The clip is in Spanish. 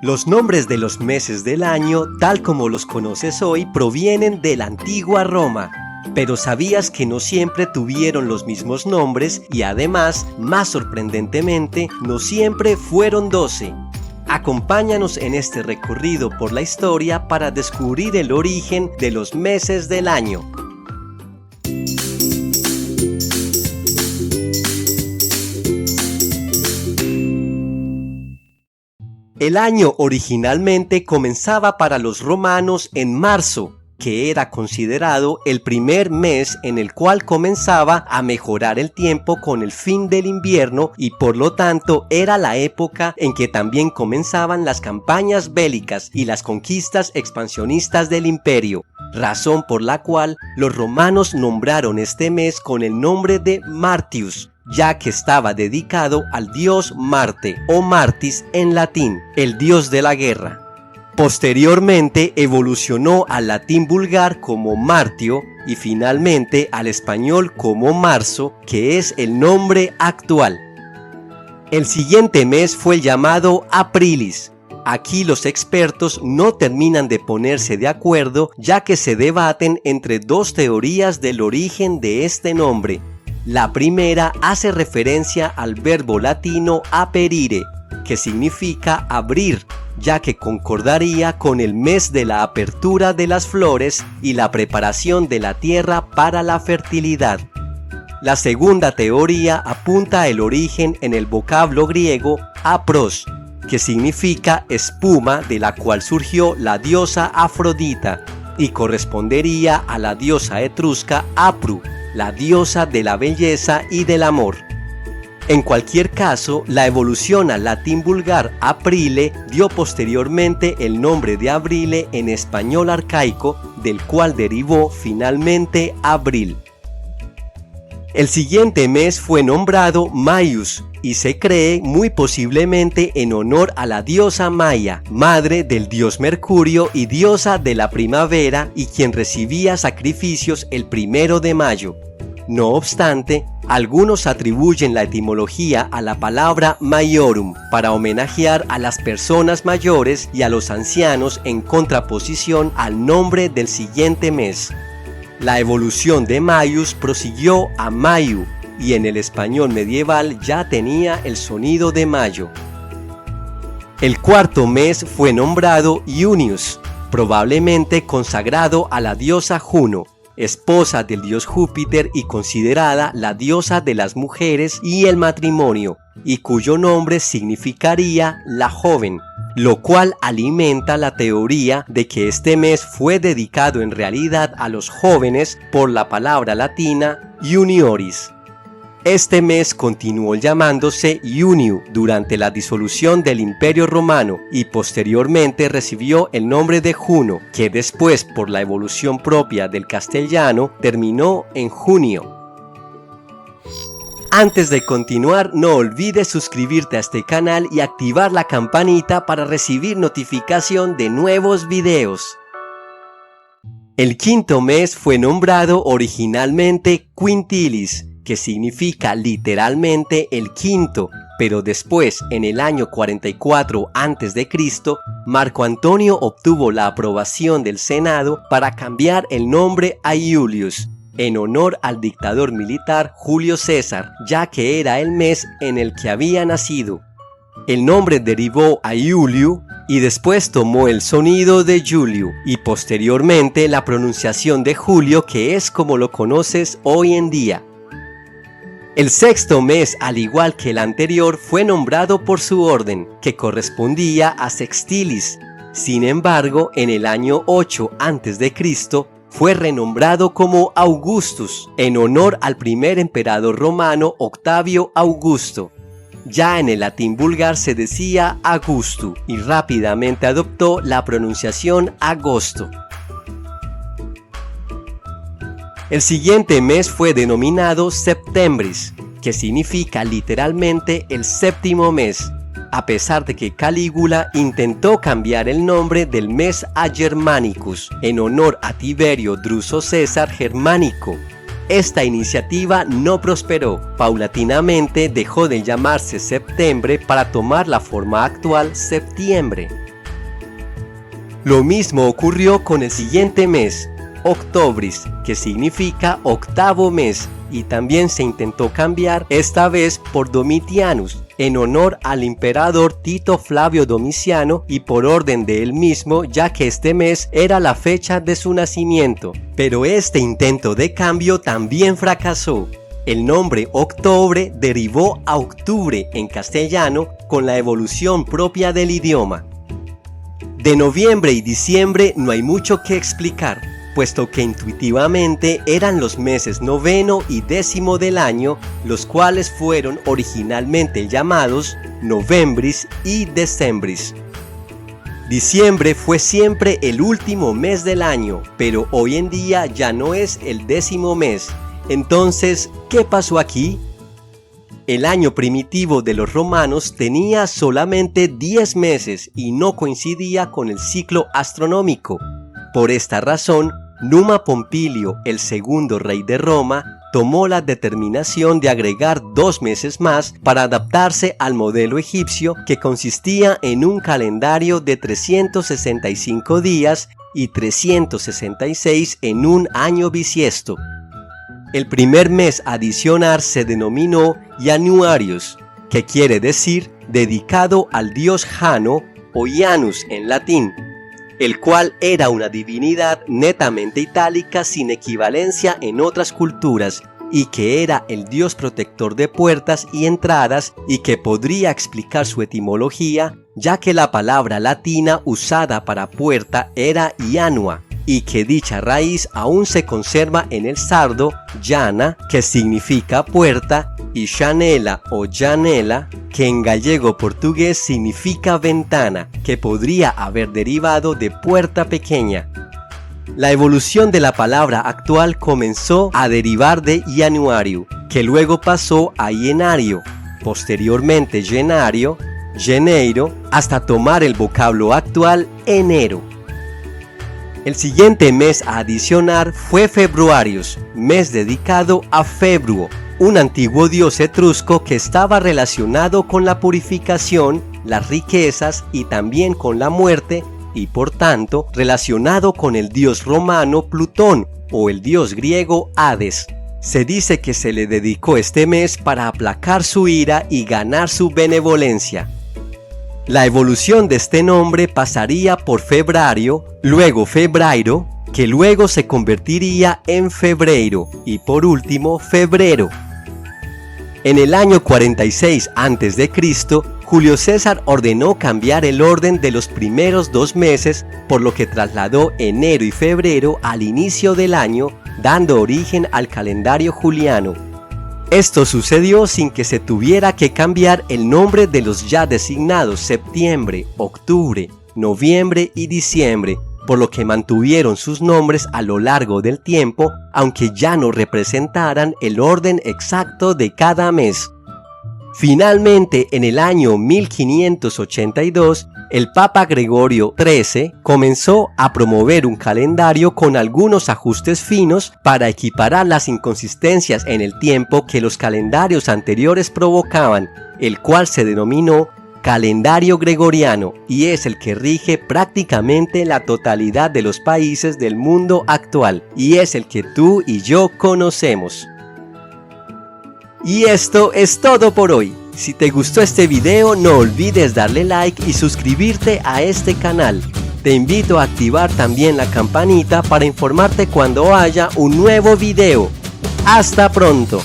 Los nombres de los meses del año, tal como los conoces hoy, provienen de la antigua Roma. Pero ¿sabías que no siempre tuvieron los mismos nombres y además, más sorprendentemente, no siempre fueron 12? Acompáñanos en este recorrido por la historia para descubrir el origen de los meses del año. El año originalmente comenzaba para los romanos en marzo, que era considerado el primer mes en el cual comenzaba a mejorar el tiempo con el fin del invierno y por lo tanto era la época en que también comenzaban las campañas bélicas y las conquistas expansionistas del imperio, razón por la cual los romanos nombraron este mes con el nombre de Martius, ya que estaba dedicado al dios Marte o Martis en latín, el dios de la guerra. Posteriormente evolucionó al latín vulgar como Martio y finalmente al español como marzo, que es el nombre actual. El siguiente mes fue llamado Aprilis. Aquí los expertos no terminan de ponerse de acuerdo, ya que se debaten entre dos teorías del origen de este nombre. La primera hace referencia al verbo latino aperire, que significa abrir, ya que concordaría con el mes de la apertura de las flores y la preparación de la tierra para la fertilidad. La segunda teoría apunta el origen en el vocablo griego apros, que significa espuma, de la cual surgió la diosa Afrodita, y correspondería a la diosa etrusca Apru, la diosa de la belleza y del amor. En cualquier caso, la evolución al latín vulgar aprile dio posteriormente el nombre de Abrile en español arcaico, del cual derivó finalmente abril. El siguiente mes fue nombrado Maius y se cree muy posiblemente en honor a la diosa Maia, madre del dios Mercurio y diosa de la primavera y quien recibía sacrificios el 1 de mayo. No obstante, algunos atribuyen la etimología a la palabra maiorum para homenajear a las personas mayores y a los ancianos en contraposición al nombre del siguiente mes. La evolución de Maius prosiguió a Mayu y en el español medieval ya tenía el sonido de mayo. El cuarto mes fue nombrado Iunius, probablemente consagrado a la diosa Juno, esposa del dios Júpiter y considerada la diosa de las mujeres y el matrimonio, y cuyo nombre significaría la joven, lo cual alimenta la teoría de que este mes fue dedicado en realidad a los jóvenes por la palabra latina junioris. Este mes continuó llamándose Iuniu durante la disolución del Imperio Romano y posteriormente recibió el nombre de Juno, que después, por la evolución propia del castellano, terminó en junio. Antes de continuar, no olvides suscribirte a este canal y activar la campanita para recibir notificación de nuevos videos. El quinto mes fue nombrado originalmente Quintilis, que significa literalmente el quinto, pero después, en el año 44 a.C., Marco Antonio obtuvo la aprobación del Senado para cambiar el nombre a Iulius, en honor al dictador militar Julio César, ya que era el mes en el que había nacido. El nombre derivó a Iuliu y después tomó el sonido de Julio y posteriormente la pronunciación de Julio, que es como lo conoces hoy en día. El sexto mes, al igual que el anterior, fue nombrado por su orden, que correspondía a Sextilis. Sin embargo, en el año 8 a.C., fue renombrado como Augustus, en honor al primer emperador romano Octavio Augusto. Ya en el latín vulgar se decía Augustu y rápidamente adoptó la pronunciación agosto. El siguiente mes fue denominado Septembris, que significa literalmente el séptimo mes, a pesar de que Calígula intentó cambiar el nombre del mes a Germanicus, en honor a Tiberio Druso César Germánico. Esta iniciativa no prosperó. Paulatinamente dejó de llamarse septiembre para tomar la forma actual septiembre. Lo mismo ocurrió con el siguiente mes, Octobris, que significa octavo mes, y también se intentó cambiar esta vez por Domitianus, en honor al emperador Tito Flavio Domiciano y por orden de él mismo, ya que este mes era la fecha de su nacimiento. Pero este intento de cambio también fracasó. El nombre octubre derivó a octubre en castellano con la evolución propia del idioma. De noviembre y diciembre no hay mucho que explicar, puesto que intuitivamente eran los meses noveno y décimo del año, los cuales fueron originalmente llamados Novembris y Decembris. Diciembre fue siempre el último mes del año, pero hoy en día ya no es el décimo mes. Entonces, ¿qué pasó aquí? El año primitivo de los romanos tenía solamente 10 meses y no coincidía con el ciclo astronómico. Por esta razón, Numa Pompilio, el segundo rey de Roma, tomó la determinación de agregar 2 meses más para adaptarse al modelo egipcio, que consistía en un calendario de 365 días y 366 en un año bisiesto. El primer mes a adicionar se denominó Januarius, que quiere decir dedicado al dios Jano o Janus en latín, el cual era una divinidad netamente itálica sin equivalencia en otras culturas y que era el dios protector de puertas y entradas, y que podría explicar su etimología, ya que la palabra latina usada para puerta era Janua, y que dicha raíz aún se conserva en el sardo llana, que significa puerta, y chanela o janela, que en gallego portugués significa ventana, que podría haber derivado de puerta pequeña. La evolución de la palabra actual comenzó a derivar de Januario, que luego pasó a Ienario, posteriormente Yenario, Yeneiro, hasta tomar el vocablo actual enero. El siguiente mes a adicionar fue Februarius, mes dedicado a Februo, un antiguo dios etrusco que estaba relacionado con la purificación, las riquezas y también con la muerte, y por tanto relacionado con el dios romano Plutón o el dios griego Hades. Se dice que se le dedicó este mes para aplacar su ira y ganar su benevolencia. La evolución de este nombre pasaría por Febrario, luego Febrairo, que luego se convertiría en Febreiro y por último Febrero. En el año 46 a.C., Julio César ordenó cambiar el orden de los primeros 2 meses, por lo que trasladó enero y febrero al inicio del año, dando origen al calendario juliano. Esto sucedió sin que se tuviera que cambiar el nombre de los ya designados septiembre, octubre, noviembre y diciembre, por lo que mantuvieron sus nombres a lo largo del tiempo, aunque ya no representaran el orden exacto de cada mes. Finalmente, en el año 1582, el Papa Gregorio XIII comenzó a promover un calendario con algunos ajustes finos para equiparar las inconsistencias en el tiempo que los calendarios anteriores provocaban, el cual se denominó calendario gregoriano y es el que rige prácticamente la totalidad de los países del mundo actual y es el que tú y yo conocemos. Y esto es todo por hoy. Si te gustó este video, no olvides darle like y suscribirte a este canal. Te invito a activar también la campanita para informarte cuando haya un nuevo video. ¡Hasta pronto!